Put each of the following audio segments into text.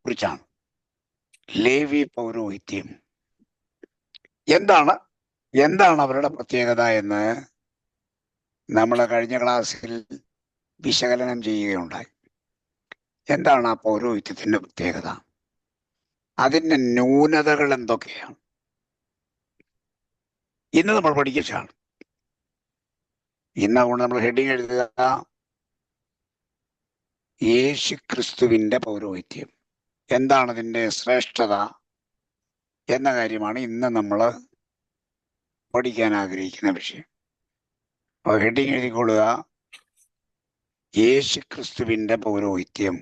കുറിച്ചാണ്. ലേവി പൗരോഹിത്യം എന്താണ് അവരുടെ പ്രത്യേകത എന്ന് നമ്മൾ കഴിഞ്ഞ ക്ലാസ്സിൽ വിശകലനം ചെയ്യുകയുണ്ടായി. എന്താണ് ആ പൗരോഹിത്യത്തിന്റെ പ്രത്യേകത? അതിന്റെ ന്യൂനതകൾ എന്തൊക്കെയാണ്? ഇന്ന് നമ്മൾ പഠിക്കുകയാണ്. ഇന്ന് അതുകൊണ്ട് നമ്മൾ ഹെഡിങ് എഴുതുക യേശു ക്രിസ്തുവിന്റെ പൗരോഹിത്യം. എന്താണ് അതിന്റെ ശ്രേഷ്ഠത എന്ന കാര്യമാണ് ഇന്ന് നമ്മൾ പഠിക്കാൻ ആഗ്രഹിക്കുന്ന വിഷയം. അപ്പോൾ ഹെഡിങ് എഴുതിക്കൊള്ളുക യേശു ക്രിസ്തുവിന്റെ പൗരോഹിത്യം.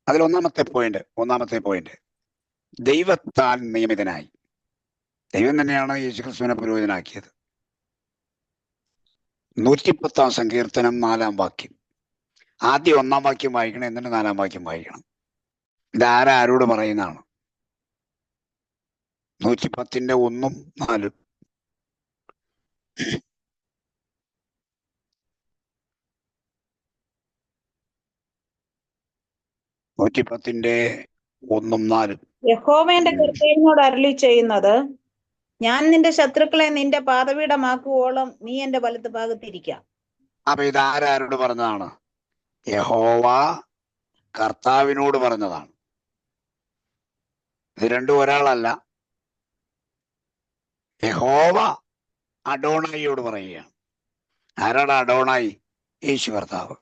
അതിൽ ഒന്നാമത്തെ പോയിന്റ് ദൈവത്താൽ നിയമിതനായി. ദൈവം തന്നെയാണ് യേശു ക്രിസ്തുവിനെ പുരോഹിതനാക്കിയത്. 110 സങ്കീർത്തനം 4 വാക്യം. ആദ്യം 1 വാക്യം വായിക്കണം, എന്നിട്ട് 4 വാക്യം വായിക്കണം. ഇതാരോട് പറയുന്നതാണ്? 110 1 4. യഹോവ എന്റെ കർത്താവിനോട് അരുളി ചെയ്യുന്നത്, ഞാൻ നിന്റെ ശത്രുക്കളെ നിന്റെ പാദപീഠമാക്കുവോളം നീ എന്റെ വലത്ത് ഭാഗത്തിരിക്കാം. അപ്പൊ ഇതാരോട് പറഞ്ഞതാണ്? യഹോവ കർത്താവിനോട് പറഞ്ഞതാണ്. ഇത് രണ്ടും ഒരാളല്ല. യഹോവ അഡോണായിയോട് പറയുകയാണ്. ആരാണ് അഡോണായി? യേശു കർത്താവ്.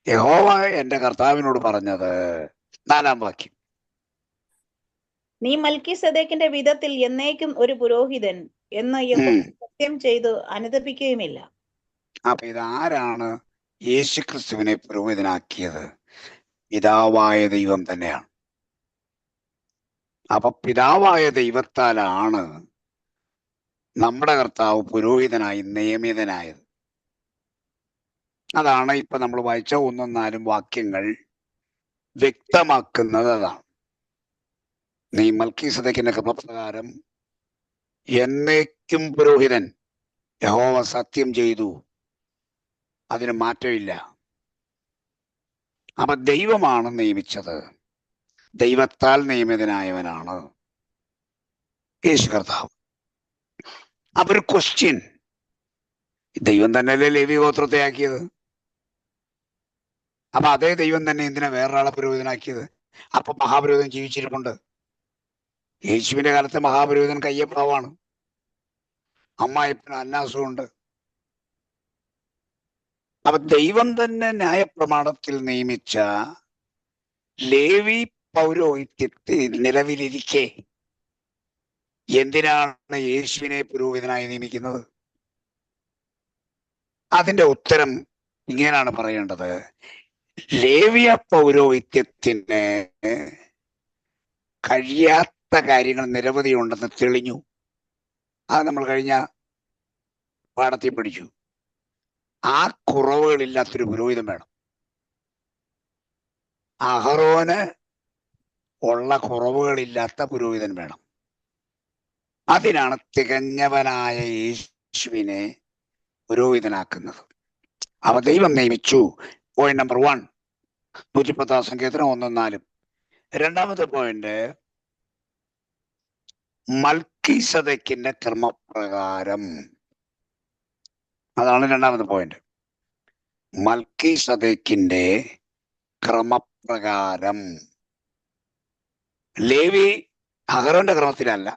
യഹോവ എന്റെ കർത്താവിനോട് പറഞ്ഞത് 4 വാക്യം, നീ മൽക്കീസേദെക്കിന്റെ വിധത്തിൽ എന്നേക്കും ഒരു പുരോഹിതൻ എന്ന് യഹോവ സത്യം ചെയ്തു അനുതപിക്കുകയുമില്ല. അപ്പൊ ഇതാരാണ് യേശു ക്രിസ്തുവിനെ പുരോഹിതനാക്കിയത്? പിതാവായ ദൈവം തന്നെയാണ്. അപ്പൊ പിതാവായ ദൈവത്താലാണ് നമ്മുടെ കർത്താവ് പുരോഹിതനായി നിയമിതനായത്. അതാണ് ഇപ്പൊ നമ്മൾ വായിച്ച 1 4 വാക്യങ്ങൾ വ്യക്തമാക്കുന്നത്. അതാണ് നീ മൽക്കീസേദെക്കിന്റെ ക്രമപ്രകാരം എന്നേക്കും പുരോഹിതൻ. യഹോവ സത്യം ചെയ്തു, അതിന് മാറ്റമില്ല. അപ്പൊ ദൈവമാണ് നിയമിച്ചത്. ദൈവത്താൽ നിയമിതനായവനാണ് യേശു കർത്താവ്. അപ്പൊ ഒരു ക്വസ്റ്റ്യൻ, ദൈവം തന്നെയല്ലേ ലേവി ഗോത്രത്തെ ആക്കിയത്? അപ്പൊ അതേ ദൈവം തന്നെ എന്തിനാ വേറൊരാളെ പുരോഹിതനാക്കിയത്? അപ്പൊ മഹാപുരോഹിതൻ ജീവിച്ചിരിപ്പുണ്ട്. യേശുവിന്റെ കാലത്ത് മഹാപുരോഹിതൻ കയ്യപ്പാവാണ്, അമ്മായിപ്പന് അന്നാസുണ്ട്. അപ്പൊ ദൈവം തന്നെ ന്യായപ്രമാണത്തിൽ നിയമിച്ച ലേവി പൗരോഹിത്യത്തിൽ നിലവിലിരിക്കെ എന്തിനാണ് യേശുവിനെ പുരോഹിതനായി നിയമിക്കുന്നത്? അതിന്റെ ഉത്തരം ഇങ്ങനെയാണ് പറയേണ്ടത്. ലേവിയ പൗരോഹിത്യത്തിന് കഴിയാത്ത കാര്യങ്ങൾ നിരവധി ഉണ്ടെന്ന് തെളിഞ്ഞു. അത് നമ്മൾ കഴിഞ്ഞ പാഠത്തിൽ പഠിച്ചു. ആ കുറവുകളില്ലാത്തൊരു പുരോഹിതൻ വേണം. അഹറോന് ഉള്ള കുറവുകളില്ലാത്ത പുരോഹിതൻ വേണം. അതിനാണ് തികഞ്ഞവനായ യേശുവിനെ പുരോഹിതനാക്കുന്നത്. അവ ദൈവം നിയമിച്ചു. പോയിന്റ് നമ്പർ 1, 110 സങ്കീർത്തനം 1 4. രണ്ടാമത്തെ പോയിന്റ് മൽക്കീസേദെക്കിന്റെ ക്രമപ്രകാരം. അതാണ് രണ്ടാമത്തെ പോയിന്റ്. മൽക്കീസേദെക്കിന്റെ ക്രമപ്രകാരം. ലേവി അഹരോന്റെ ക്രമത്തിലല്ല.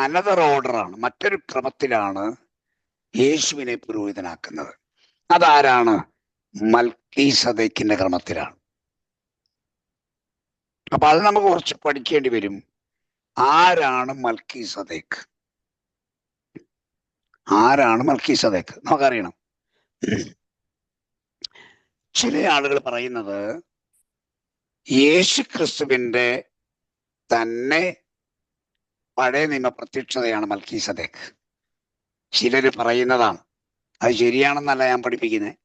അനദർ ഓർഡറാണ്, മറ്റൊരു ക്രമത്തിലാണ് യേശുവിനെ പുരോഹിതനാക്കുന്നത്. അതാരാണ്? മൽക്കീസേദെക്കിന്റെ ക്രമത്തിലാണ്. അപ്പൊ അത് നമുക്ക് കുറച്ച് പഠിക്കേണ്ടി വരും. ആരാണ് മൽക്കീസേദെക്ക്? ആരാണ് മൽക്കീസേദെക്ക്? നമുക്കറിയണം. ചില ആളുകൾ പറയുന്നത് യേശു ക്രിസ്തുവിന്റെ തന്നെ പഴയ നിയമ പ്രത്യക്ഷതയാണ് മൽക്കീസേദെക്ക്. ചിലര് പറയുന്നതാണ്. അത് ശരിയാണെന്നല്ല ഞാൻ പഠിപ്പിക്കുന്നത്.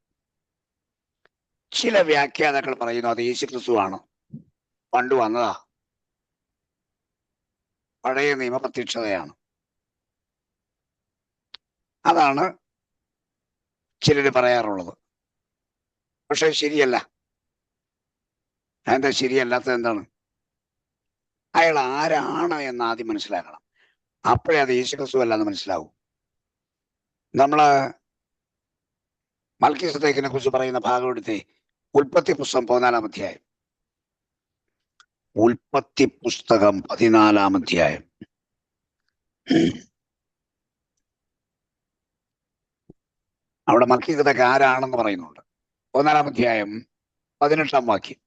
ചില വ്യാഖ്യാതാക്കൾ പറയുന്നു അത് യേശു ക്രിസ്തുവാണ്, പണ്ട് വന്നതാ, പഴയ നിയമ പ്രത്യക്ഷതയാണ്. അതാണ് ചിലര് പറയാറുള്ളത്. പക്ഷെ ശരിയല്ല. എന്താ ശരിയല്ലാത്തത്? എന്താണ്? അയാൾ ആരാണ് എന്ന് ആദ്യം മനസ്സിലാക്കണം. അപ്പോഴേ അത് യേശുക്രിസ്തു അല്ലാന്ന് മനസ്സിലാവും. നമ്മള് മൽക്കീസദേക്കിനെ കുറിച്ച് പറയുന്ന ഭാഗം എടുത്തേ. ഉൽപ്പത്തി പുസ്തകം 14-ാം അധ്യായം. ഉൽപ്പത്തി പുസ്തകം 14-ാം അധ്യായം. അവിടെ മൽക്കീസദേക്ക് ആരാണെന്ന് പറയുന്നുണ്ട്. 14-ാം അധ്യായം 18-ാം വാക്യം.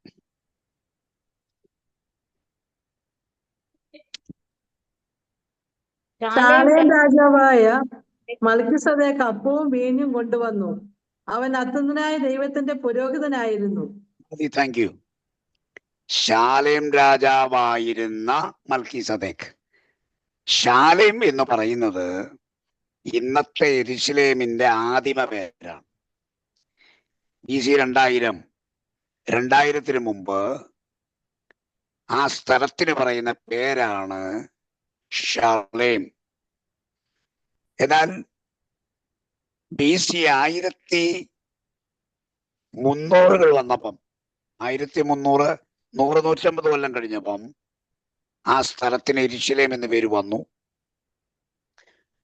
ശാലേം രാജാവായ മൽക്കിസദേക്ക് അപ്പവും വീഞ്ഞും കൊണ്ടുവന്നു. അവൻ അത്യുന്നതനായ ദൈവത്തിന്റെ പുരോഹിതനായിരുന്നു. Thank you. ശാലേം രാജാവായിരുന്ന മൽക്കീസദേക്ക്. ശാലേം എന്ന് പറയുന്നത് ഇന്നത്തെ യെരുശലേമിന്റെ ആദിമ പേരാണ്. BC 2000 മുമ്പ് ആ സ്ഥലത്തിന് പറയുന്ന പേരാണ് ശാലേം. എന്നാൽ BC 1300 വന്നപ്പം, 1300, 150 കൊല്ലം കഴിഞ്ഞപ്പം ആ സ്ഥലത്തിന് യെരുശലേം എന്ന് പേര് വന്നു.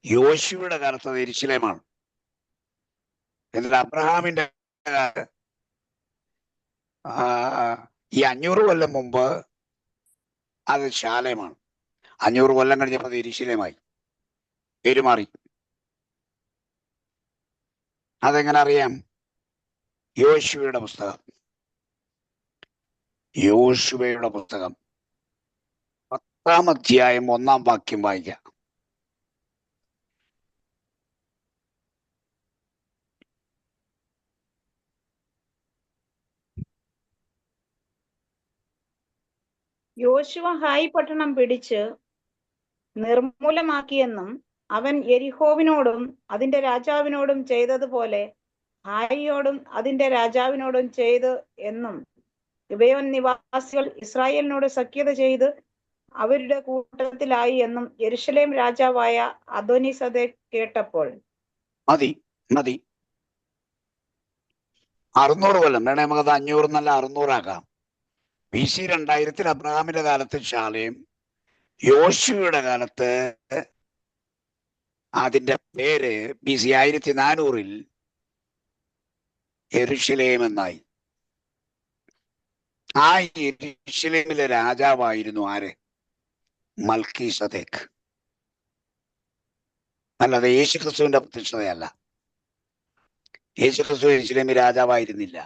യോശുവയുടെ കാലത്ത് അത് യെരുശലേമാണ്. എന്നിട്ട് അബ്രഹാമിന്റെ ഈ 500 കൊല്ലം മുമ്പ് അത് ശാലേമാണ്. 500 കൊല്ലം കഴിഞ്ഞപ്പോൾ അത് യെരുശലേമായി, പേരുമാറി. അതെങ്ങനെ അറിയാം? യോശുവയുടെ പുസ്തകം 10-ാം അധ്യായം 1-ാം വാക്യം വായിക്കാം. യോശുവ ഹായി പട്ടണം പിടിച്ച് നിർമൂലമാക്കിയെന്നും അവൻ യെരിഹോവിനോടും അതിന്റെ രാജാവിനോടും ചെയ്തതുപോലെ ഹായിയോടും അതിന്റെ രാജാവിനോടും ചെയ്തു എന്നും ഗിബെയോൻ നിവാസികൾ ഇസ്രായേലിനോട് സഖ്യത ചെയ്ത് അവരുടെ കൂട്ടത്തിലായി എന്നും യെരുശലേം രാജാവായ അദോനിസദേക്ക് കേട്ടപ്പോൾ. മതി 600 കൊല്ലം വേണേ നമുക്കത് 500 എന്നല്ല 600 ആക്കാം. BC 2000 അബ്രഹാമിന്റെ കാലത്ത് ശാലേം, യോശുവയുടെ കാലത്ത് അതിന്റെ പേര് BC 1400 യെരുശലേം എന്നായി. ആ യെരുശലേമിലെ രാജാവായിരുന്നു ആര്? മൽക്കീസദേക്ക്. അല്ലാതെ യേശുക്രിസ്തുവിന്റെ പ്രത്യക്ഷതയല്ല. യേശുക്രിസ്തു യെരുശലേമിൽ രാജാവായിരുന്നില്ല.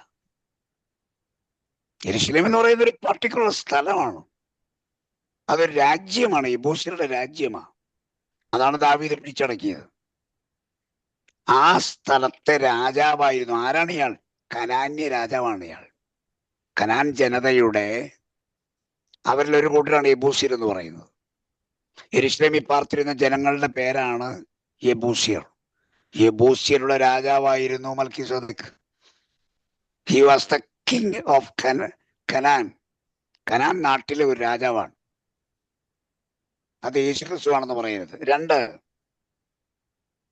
യെരുശലേം എന്ന് പറയുന്ന ഒരു പർട്ടിക്കുലർ സ്ഥലമാണ്. അതൊരു രാജ്യമാണ്, യെബൂസ്യരുടെ രാജ്യമാണ്. അതാണ് ദാവീദ് പിടിച്ചടക്കിയത്. ആ സ്ഥലത്തെ രാജാവായിരുന്നു. ആരാണ് ഇയാൾ? കനാന്യ രാജാവാണ് ഇയാൾ. കനാൻ ജനതയുടെ അവരിലൊരു കൂട്ടരാണ് യെബൂസ്യർ എന്ന് പറയുന്നത്. യെരുശലേമിൽ പാർത്തിരുന്ന ജനങ്ങളുടെ പേരാണ് യെബൂസ്യർ. യെബൂസ്യരുടെ രാജാവായിരുന്നു മൽക്കീസദേക്ക്. He was the king of Canaan. Canaan നാട്ടിലെ ഒരു രാജാവാണ്. അത് യേശുക്രിസ്തു ആണെന്ന് പറയരുത്. 2,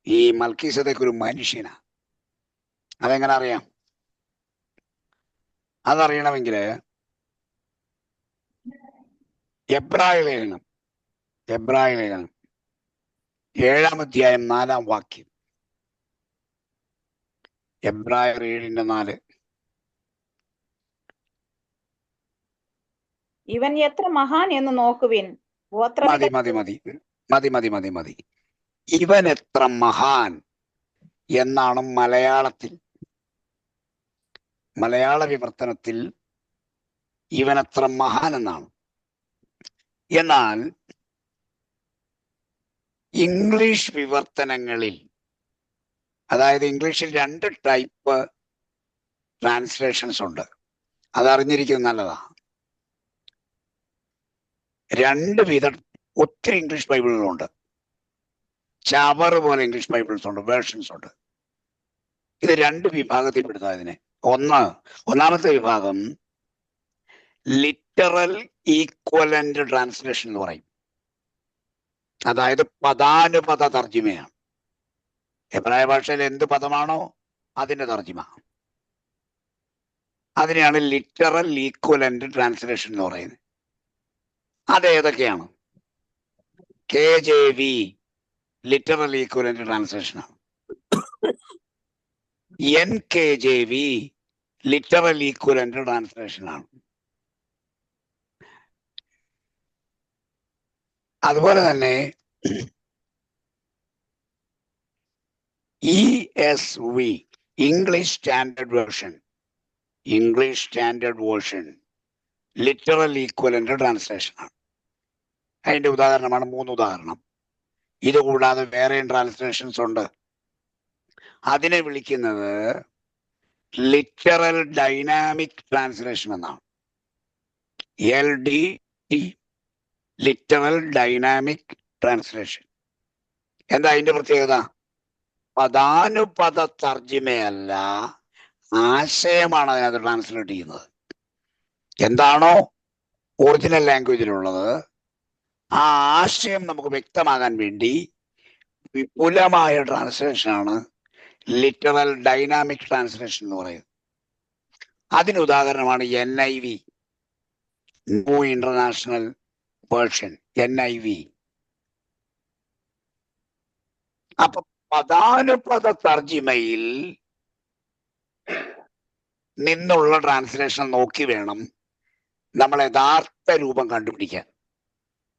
ഈ മൽക്കീസദേക്ക് ഒരു മനുഷ്യനാണ്. അതെങ്ങനെ അറിയാം? അതറിയണമെങ്കിൽ എബ്രായ ലേഖനം 7-ാം അധ്യായം 4-ാം വാക്യം. എബ്രായർ 7:4. ഇവൻ എത്ര മഹാൻ എന്ന് നോക്കുവിൻ. മതി. ഇവൻ എത്ര മഹാൻ എന്നാണ് മലയാള വിവർത്തനത്തിൽ ഇവൻ എത്ര മഹാൻ എന്നാണ്. എന്നാൽ ഇംഗ്ലീഷ് വിവർത്തനങ്ങളിൽ, അതായത് ഇംഗ്ലീഷിൽ 2 ടൈപ്പ് ട്രാൻസ്ലേഷൻസ് ഉണ്ട്. അതറിഞ്ഞിരിക്കുന്നത് നല്ലതാ. 2 വിധം ഒത്തിരി ഇംഗ്ലീഷ് ബൈബിളുകളുണ്ട്. ചവറ് പോലെ ഇംഗ്ലീഷ് ബൈബിൾസ് ഉണ്ട്, വേർഷൻസ് ഉണ്ട്. ഇത് 2 വിഭാഗത്തിൽ പെടുത്താം ഇതിനെ. ഒന്നാമത്തെ വിഭാഗം ലിറ്ററൽ ഈക്വലന്റ് ട്രാൻസ്ലേഷൻ എന്ന് പറയും. അതായത് പദാനുപദ തർജ്ജിമയാണ്. എബ്രായ ഭാഷയിൽ എന്ത് പദമാണോ അതിന്റെ തർജ്ജിമ. അതിനെയാണ് ലിറ്ററൽ ഈക്വലന്റ് ട്രാൻസ്ലേഷൻ എന്ന് പറയുന്നത്. അത് ഏതൊക്കെയാണ്? KJV ലിറ്ററൽ ഈക്വലന്റ് ട്രാൻസ്ലേഷനാണ്. NKJV ലിറ്ററൽ ഈക്വലന്റ് ട്രാൻസ്ലേഷനാണ്. അതുപോലെ തന്നെ ESV English standard version literal equivalent ട്രാൻസ്ലേഷനാണ്. അതിന്റെ ഉദാഹരണമാണ് 3 ഉദാഹരണം. ഇത് കൂടാതെ വേറെയും ട്രാൻസ്ലേഷൻസ് ഉണ്ട്. അതിനെ വിളിക്കുന്നത് ലിറ്ററൽ ഡൈനാമിക് ട്രാൻസ്ലേഷൻ എന്നാണ്. LDT literal dynamic translation. എന്താ അതിന്റെ പ്രത്യേകത? പദാനുപദ തർജ്ജിമയല്ല, ആശയമാണ് അതിനകത്ത് ട്രാൻസ്ലേറ്റ് ചെയ്യുന്നത്. എന്താണോ ഒറിജിനൽ ലാംഗ്വേജിലുള്ളത് ആ ആശയം നമുക്ക് വ്യക്തമാകാൻ വേണ്ടി വിപുലമായ ട്രാൻസ്ലേഷനാണ് ലിറ്ററൽ ഡൈനാമിക് ട്രാൻസ്ലേഷൻ എന്ന് പറയുന്നത്. അതിന് ഉദാഹരണമാണ് NIV, new international version, NIV. അപ്പൊ പദാനുപദ തർജ്ജിമയിൽ നിന്നുള്ള ട്രാൻസ്ലേഷൻ നോക്കി വേണം നമ്മൾ യഥാർത്ഥ രൂപം കണ്ടുപിടിക്കാൻ.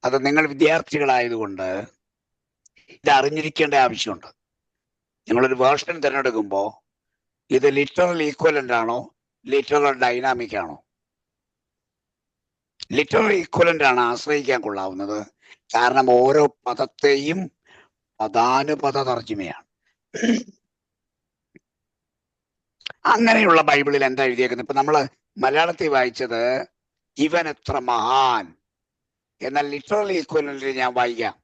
അത് നിങ്ങൾ വിദ്യാർത്ഥികളായതുകൊണ്ട് ഇത് അറിഞ്ഞിരിക്കേണ്ട ആവശ്യമുണ്ട്. നിങ്ങളൊരു വേർഷൻ തിരഞ്ഞെടുക്കുമ്പോൾ ഇത് ലിറ്ററൽ ഈക്വലന്റ് ആണോ ലിറ്ററൽ ഡൈനാമിക് ആണോ? ലിറ്ററൽ ഈക്വലന്റ് ആണ് ആശ്രയിക്കാൻ കൊള്ളാവുന്നത്. കാരണം ഓരോ പദത്തെയും പദാനുപദ തർജ്ജിമയാണ്. അങ്ങനെയുള്ള ബൈബിളിൽ എന്താ എഴുതിയേക്കുന്നത്? ഇപ്പൊ നമ്മള് മലയാളത്തിൽ വായിച്ചത് ഇവൻ എത്ര മഹാൻ, എന്നാൽ ലിറ്ററൽ ഈക്വലന്റിൽ ഞാൻ വായിക്കാം.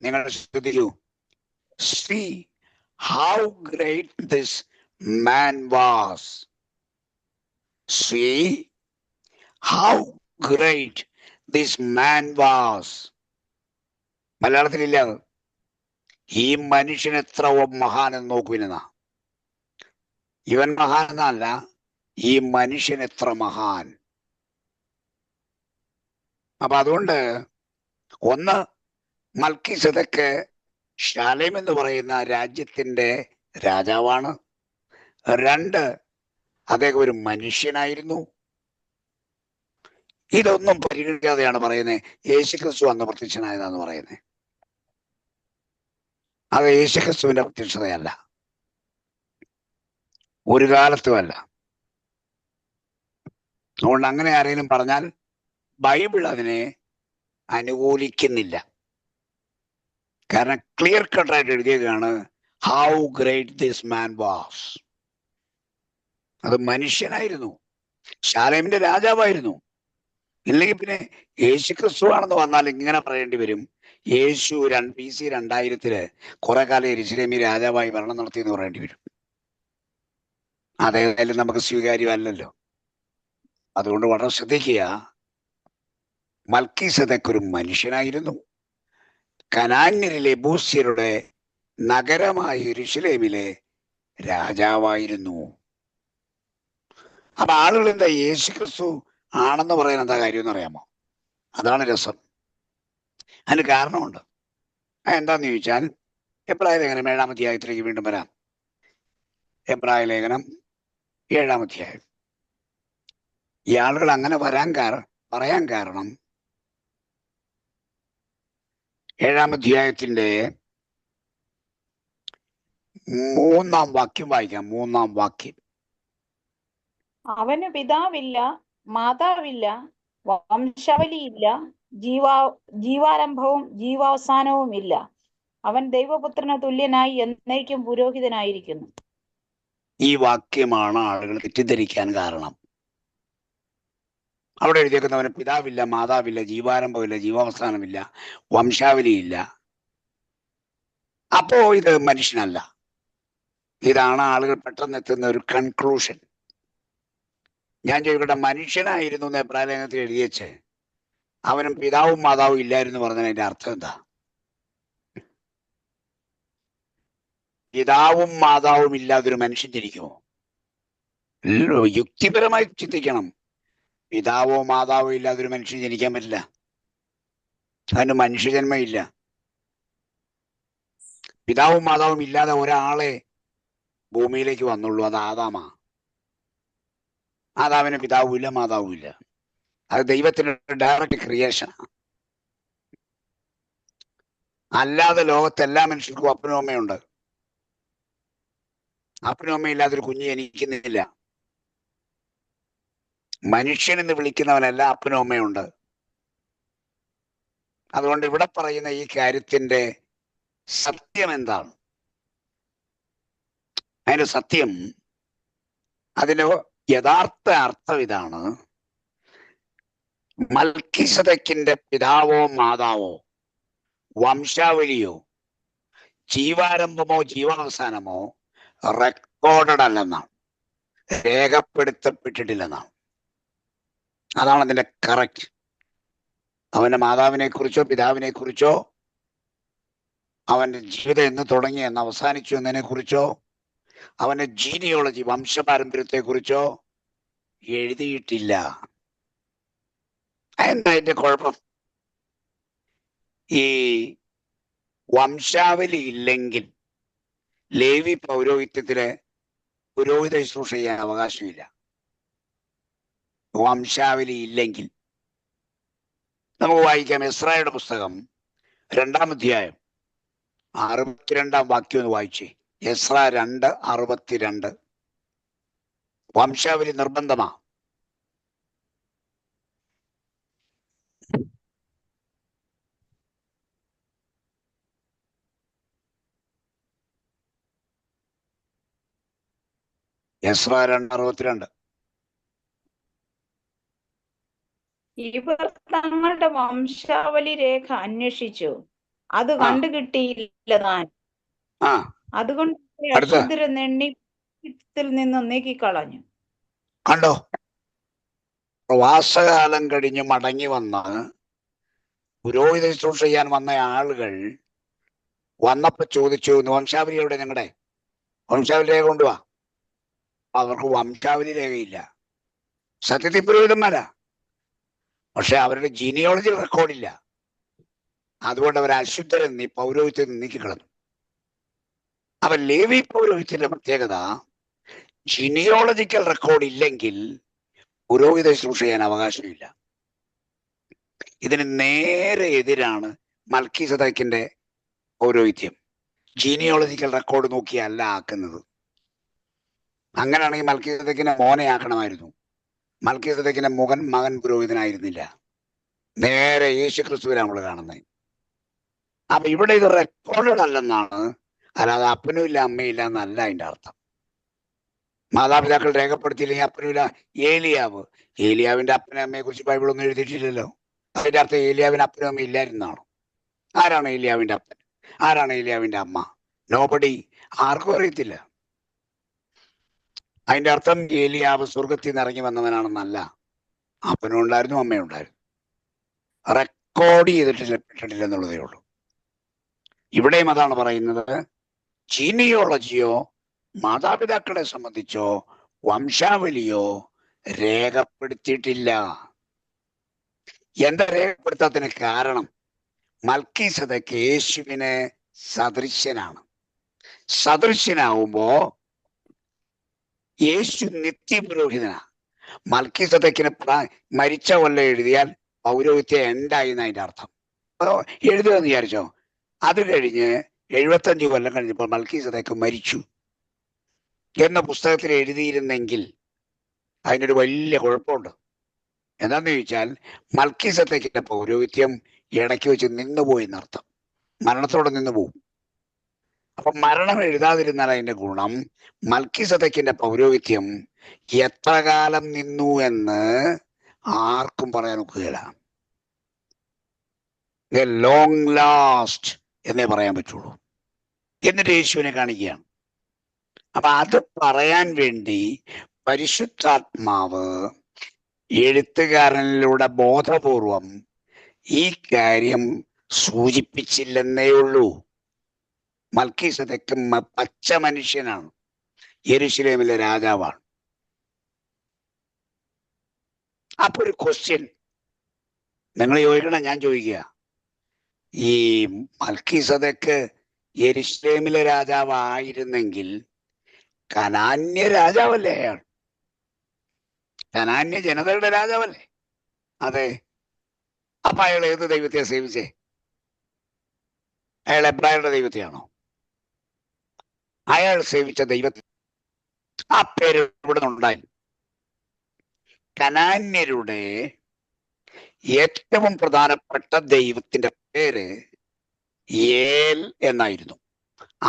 നിങ്ങൾ ശ്രദ്ധിക്കൂ. See how great this man was. See how great this man was. മലയാളത്തിലില്ല. ഈ മനുഷ്യൻ എത്ര മഹാൻ എന്ന് നോക്കുവിനെന്നാ. ഇവൻ മഹാൻ എന്നല്ല, ഈ മനുഷ്യൻ എത്ര മഹാൻ. അപ്പൊ അതുകൊണ്ട് ഒന്ന്, മൽക്കീസേദെക്ക് ശാലേം എന്ന് പറയുന്ന രാജ്യത്തിന്റെ രാജാവാണ്. 2, അദ്ദേഹം ഒരു മനുഷ്യനായിരുന്നു. ഇതൊന്നും പരിഗണിക്കാതെയാണ് പറയുന്നത് യേശുക്രിസ്തു അന്ന് പ്രത്യക്ഷനായതാന്ന് പറയുന്നത്. അത് യേശുക്രിസ്തുവിന്റെ പ്രത്യക്ഷതയല്ല, ഒരു കാലത്തുമല്ല. അതുകൊണ്ട് അങ്ങനെ ആരെങ്കിലും പറഞ്ഞാൽ ബൈബിൾ അതിനെ അനുകൂലിക്കുന്നില്ല. കാരണം ക്ലിയർ കട്ടായിട്ട് എഴുതിയതാണ് how great this man was. അത് മനുഷ്യനായിരുന്നു, ശാലേമിന്റെ രാജാവായിരുന്നു. ഇല്ലെങ്കിൽ പിന്നെ യേശുക്രിസ്തു ആണെന്ന് വന്നാൽ ഇങ്ങനെ പറയേണ്ടി വരും, യേശു BC 2000 കുറെ കാലം യെരൂശലേമിൽ രാജാവായി ഭരണം നടത്തിയെന്ന് പറയേണ്ടി വരും. അതേതായാലും നമുക്ക് സ്വീകാര്യമല്ലല്ലോ. അതുകൊണ്ട് വളരെ ശ്രദ്ധിക്കുക. മൽക്കീസേദെക്ക് ഒരു മനുഷ്യനായിരുന്നു. കനാന്യരിലെ യെബൂസ്യരുടെ നഗരമായ യെരൂശലേമിലെ രാജാവായിരുന്നു. അപ്പൊ ആളുകൾ എന്താ യേശുക്രിസ്തു ആണെന്ന് പറയാൻ എന്താ കാര്യം എന്ന് അറിയാമോ? അതാണ് രസം. അതിന് കാരണമുണ്ട്. എന്താന്ന് ചോദിച്ചാൽ എബ്രായ ലേഖനം 7-ാം അധ്യായത്തിലേക്ക് വീണ്ടും വരാം. എബ്രായ ലേഖനം 7-ാം അധ്യായം. ഈ ആളുകൾ അങ്ങനെ പറയാൻ കാരണം 7-ാം അധ്യായത്തിന്റെ 3-ാം വാക്യം വായിക്കാം. 3-ാം വാക്യം. അവന് പിതാവില്ല, മാതാവില്ല, വംശാവലിയില്ല, ജീവാരംഭവും ജീവാവസാനവും ഇല്ല. അവൻ ദൈവപുത്രന് തുല്യനായി എന്നേക്കും പുരോഹിതനായിരിക്കുന്നു. ഈ വാക്യമാണ് ആളുകൾ തെറ്റിദ്ധരിക്കാൻ കാരണം. അവിടെ എഴുതിയേക്കുന്നവന് പിതാവില്ല, മാതാവില്ല, ജീവാരംഭമില്ല, ജീവാവസാനമില്ല, വംശാവലിയില്ല. അപ്പോ ഇത് മനുഷ്യനല്ല. ഇതാണ് ആളുകൾ പെട്ടെന്ന് എത്തുന്ന ഒരു കൺക്ലൂഷൻ. ഞാൻ ചോദിക്കട്ടെ, മനുഷ്യനായിരുന്നു എന്ന് എബ്രായ ലേഖനത്തിൽ എഴുതിയച്ച് അവനും പിതാവും മാതാവും ഇല്ലായിരുന്നു പറഞ്ഞതിന്റെ അർത്ഥം എന്താ? പിതാവും മാതാവും ഇല്ലാതൊരു മനുഷ്യൻ ജനിക്കുമോ? യുക്തിപരമായി ചിന്തിക്കണം. പിതാവോ മാതാവോ ഇല്ലാതൊരു മനുഷ്യൻ ജനിക്കാൻ പറ്റില്ല. അതിന് മനുഷ്യജന്മം ഇല്ല. പിതാവും മാതാവും ഇല്ലാതെ ഒരാളെ ഭൂമിയിലേക്ക് വന്നുള്ളൂ, അത് ആദാമാ. ആദാമിന് പിതാവും ഇല്ല, മാതാവും ഇല്ല. അത് ദൈവത്തിന്റെ ഡയറക്റ്റ് ക്രിയേഷനാണ്. അല്ലാതെ ലോകത്ത് എല്ലാ മനുഷ്യർക്കും അപ്പനും അമ്മയുണ്ട്. അപ്പനും അമ്മയും ഇല്ലാതൊരു കുഞ്ഞ് ജനിക്കുന്നില്ല. മനുഷ്യൻ എന്ന് വിളിക്കുന്നവനെല്ലാം അപ്പനും അമ്മയുണ്ട്. അതുകൊണ്ട് ഇവിടെ പറയുന്ന ഈ കാര്യത്തിന്റെ സത്യം എന്താണ്? അതിന്റെ സത്യം, അതിന്റെ യഥാർത്ഥ അർത്ഥം ഇതാണ്: മൽക്കീസേദെക്കിന്റെ പിതാവോ മാതാവോ വംശാവലിയോ ജീവാരംഭമോ ജീവാവസാനമോ റെക്കോർഡഡ് അല്ലെന്നാണ്, രേഖപ്പെടുത്തപ്പെട്ടിട്ടില്ലെന്നാണ്. അതാണ് അതിന്റെ കറക്റ്റ്. അവന്റെ മാതാവിനെ കുറിച്ചോ പിതാവിനെ കുറിച്ചോ അവന്റെ ജീവിതം എന്ന് തുടങ്ങി എന്ന് അവസാനിച്ചു എന്നതിനെ കുറിച്ചോ അവന്റെ ജീനിയോളജി വംശപാരമ്പര്യത്തെ കുറിച്ചോ എഴുതിയിട്ടില്ല. എന്താ അതിന്റെ കുഴപ്പം? ഈ വംശാവലി ഇല്ലെങ്കിൽ ലേവി പൗരോഹിത്യത്തില് പുരോഹിത ശുശ്രൂഷ ചെയ്യാൻ അവകാശമില്ല. വംശാവലി ഇല്ലെങ്കിൽ നമുക്ക് വായിക്കാം. എസ്രായുടെ പുസ്തകം 2-ാം അധ്യായം 62-ാം വാക്യം ഒന്ന് വായിച്ചേ. എസ്രാ 2:62. വംശാവലി നിർബന്ധമാ. എസ്രാ 2:62. ഇവർ തങ്ങളുടെ വംശാവലി രേഖ അന്വേഷിച്ചു, അത് കണ്ടുകിട്ടിയില്ല താൻ. അതുകൊണ്ട് അശുദ്ധരെ നെണ്ണിത്തിൽ നിന്ന് നീക്കിക്കളഞ്ഞു. കണ്ടോ? പ്രവാസകാലം കഴിഞ്ഞ് മടങ്ങി വന്ന് പുരോഹിത ശുശ്രൂഷ ചെയ്യാൻ വന്ന ആളുകൾ വന്നപ്പോ ചോദിച്ചു, വംശാവലി എവിടെ? ഞങ്ങളുടെ വംശാവലി രേഖ കൊണ്ടുവാ. അവർക്ക് വംശാവലി രേഖയില്ല. സത്യത്തിൽ പുരോഹിതന്മാരാ, പക്ഷെ അവരുടെ ജീനിയോളജി റെക്കോർഡില്ല. അതുകൊണ്ട് അവർ അശുദ്ധരെന്ന് പൗരോഹിത്യത്തിൽ നീക്കിക്കളഞ്ഞു. അപ്പൊ ലേവി പൗരോഹിത്യത്തിന്റെ പ്രത്യേകത, ജീനിയോളജിക്കൽ റെക്കോർഡ് ഇല്ലെങ്കിൽ പുരോഹിത ശുശ്രൂഷ ചെയ്യാൻ അവകാശമില്ല. ഇതിന് നേരെ എതിരാണ് മൽക്കീസേദെക്കിന്റെ പൗരോഹിത്യം. ജീനിയോളജിക്കൽ റെക്കോർഡ് നോക്കിയല്ല ആക്കുന്നത്. അങ്ങനെയാണെങ്കിൽ മൽക്കീസേദെക്കിനെ മോനെ ആക്കണമായിരുന്നു. മൽക്കീസേദെക്കിന്റെ മകൻ പുരോഹിതനായിരുന്നില്ല. നേരെ യേശു ക്രിസ്തുവിനെ നമ്മൾ കാണുന്നത്. അപ്പൊ ഇവിടെ ഇത് റെക്കോർഡഡ് അല്ലെന്നാണ്, അല്ലാതെ അപ്പനും ഇല്ല അമ്മയില്ല എന്നല്ല അതിന്റെ അർത്ഥം. മാതാപിതാക്കൾ രേഖപ്പെടുത്തിയില്ലെങ്കിൽ അപ്പനുമില്ല. ഏലിയാവിന്റെ അപ്പനും അമ്മയെ കുറിച്ച് ബൈബിളൊന്നും എഴുതിയിട്ടില്ലല്ലോ. അതിന്റെ അർത്ഥം ഏലിയാവിന് അപ്പനും അമ്മ ഇല്ലായിരുന്നാണ്. ആരാണ് ഏലിയാവിന്റെ അപ്പൻ? ആരാണ് ഏലിയാവിന്റെ അമ്മ? നോബഡി. ആർക്കും അറിയത്തില്ല. അതിന്റെ അർത്ഥം ഏലിയാവ് സ്വർഗത്തിൽ നിന്ന് ഇറങ്ങി വന്നവനാണെന്നല്ല. അപ്പനും ഉണ്ടായിരുന്നു, അമ്മയുണ്ടായിരുന്നു. റെക്കോർഡ് ചെയ്തിട്ടില്ല എന്നുള്ളതേ ഉള്ളൂ. ഇവിടെയും അതാണ് പറയുന്നത്. ജീനിയോളജിയോ മാതാപിതാക്കളെ സംബന്ധിച്ചോ വംശാവലിയോ രേഖപ്പെടുത്തിയിട്ടില്ല. എന്താ രേഖപ്പെടുത്താത്തതിന് കാരണം? മൽക്കീസേദെക്ക് യേശുവിന് സദൃശ്യനാണ്. സദൃശ്യനാവുമ്പോ യേശു നിത്യപുരോഹിതനാ. മൽക്കീസേദെക്കിന് മരിച്ച കൊല്ലം എഴുതിയാൽ പൗരോഹിത്യം എന്തായി എന്നതിന്റെ അർത്ഥം. എഴുതുക എന്ന് വിചാരിച്ചോ? അത് കഴിഞ്ഞ് 75 കൊല്ലം കഴിഞ്ഞപ്പോൾ മൽക്കീസേദെക്ക് മരിച്ചു എന്ന പുസ്തകത്തിൽ എഴുതിയിരുന്നെങ്കിൽ അതിനൊരു വലിയ കുഴപ്പമുണ്ട്. എന്താന്ന് ചോദിച്ചാൽ മൽക്കീസേദെക്കിന്റെ പൗരോഹിത്യം ഇടയ്ക്ക് വെച്ച് നിന്നുപോയി എന്നർത്ഥം. മരണത്തോടെ നിന്നുപോകും. അപ്പൊ മരണം എഴുതാതിരുന്നാൽ അതിന്റെ ഗുണം മൽക്കീസേദെക്കിന്റെ പൗരോഹിത്യം എത്ര കാലം നിന്നു എന്ന് ആർക്കും പറയാൻ ഒക്കുകയില്ല. ലോങ് ലാസ്റ്റ് എന്നേ പറയാൻ പറ്റുള്ളൂ. എന്നിട്ട് യേശുവിനെ കാണിക്കുകയാണ്. അപ്പൊ അത് പറയാൻ വേണ്ടി പരിശുദ്ധാത്മാവ് എഴുത്തുകാരനിലൂടെ ബോധപൂർവം ഈ കാര്യം സൂചിപ്പിച്ചില്ലെന്നേ ഉള്ളൂ. മൽക്കീസേദെക്ക് പച്ച മനുഷ്യനാണ്, യെരൂശലേമിലെ രാജാവാണ്. അപ്പൊ ഒരു ക്വസ്റ്റ്യൻ നിങ്ങൾ ചോദിക്കണം, ഞാൻ ചോദിക്കുക, ഈ മൽക്കീസേദെക്ക് യെരൂശലേമിലെ രാജാവായിരുന്നെങ്കിൽ കനാന്യ രാജാവല്ലേ അയാൾ? കനാന്യ ജനതയുടെ രാജാവല്ലേ? അതെ. അപ്പൊ അയാൾ ഏത് ദൈവത്തെ സേവിച്ചേ? അയാൾ എബ്രായരുടെ ദൈവത്തെയാണോ? അയാൾ സേവിച്ച ദൈവത്തെ ആ പേര് ഇവിടെ നിന്നുണ്ടായി. കനാന്യരുടെ ഏറ്റവും പ്രധാനപ്പെട്ട ദൈവത്തിന്റെ പേര് ഏൽ എന്നായിരുന്നു.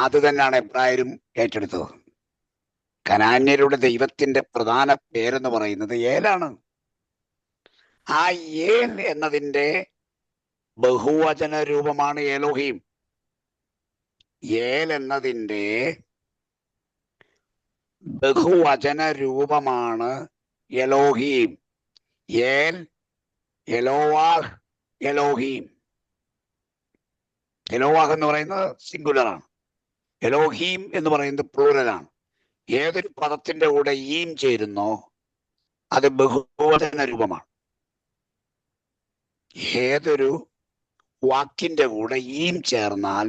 അത് തന്നെയാണ് എബ്രായരും ഏറ്റെടുത്തത്. കനാന്യരുടെ ദൈവത്തിന്റെ പ്രധാന പേരെന്ന് പറയുന്നത് ഏലാണ്. ആ ഏൽ എന്നതിന്റെ ബഹുവചന രൂപമാണ് എലോഹീം. ഏൽ എന്നതിന്റെ ബഹുവചന രൂപമാണ് എലോഹീം. ഏൽ, എലോവാഹ്, എലോഹീം. എലോവാഹ് എന്ന് പറയുന്നത് സിംഗുലറാണ്, എലോഹീം എന്ന് പറയുന്നത് പ്ലൂറലാണ്. ഏതൊരു പദത്തിന്റെ കൂടെ ഈം ചേരുന്നോ അത് ബഹുവചന രൂപമാണ്. ഏതൊരു വാക്കിന്റെ കൂടെ ഈം ചേർന്നാൽ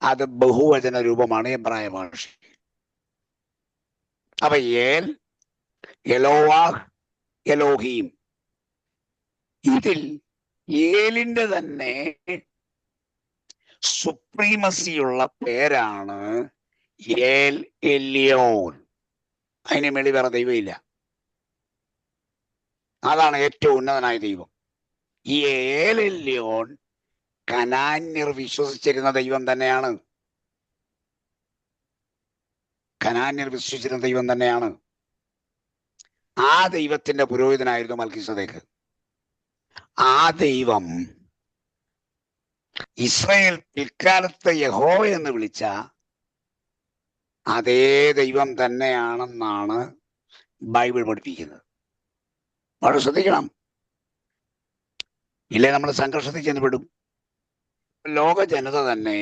അത് ബഹുവചന രൂപമാണ് എബ്രായ ഭാഷ. അപ്പൊ ഏൽ, എലോവാഹ്, എലോഹീം. ഇതിൽ ഏലിന്റെ തന്നെ സുപ്രീമസിയുള്ള പേരാണ് ഏൽ എല്യോൻ. അതിന് മേളി വേറെ ദൈവമില്ല. അതാണ് ഏറ്റവും ഉന്നതനായ ദൈവം. ഈ ഏൽ എല്യോൻ കനാന്യർ വിശ്വസിച്ചിരുന്ന ദൈവം തന്നെയാണ്. കനാന്യർ വിശ്വസിച്ചിരുന്ന ദൈവം തന്നെയാണ്. ആ ദൈവത്തിന്റെ പുരോഹിതനായിരുന്നു മൽക്കീസേദെക്ക്. ആ ദൈവം ഇസ്രായേൽ പിൽക്കാലത്ത് യഹോവ എന്ന് വിളിച്ച അതേ ദൈവം തന്നെയാണെന്നാണ് ബൈബിൾ പഠിപ്പിക്കുന്നത്. വളരെ ശ്രദ്ധിക്കണം, ഇല്ലേ നമ്മൾ സംഘർഷത്തിൽ ചെന്നപ്പെടും. ലോക ജനത തന്നെ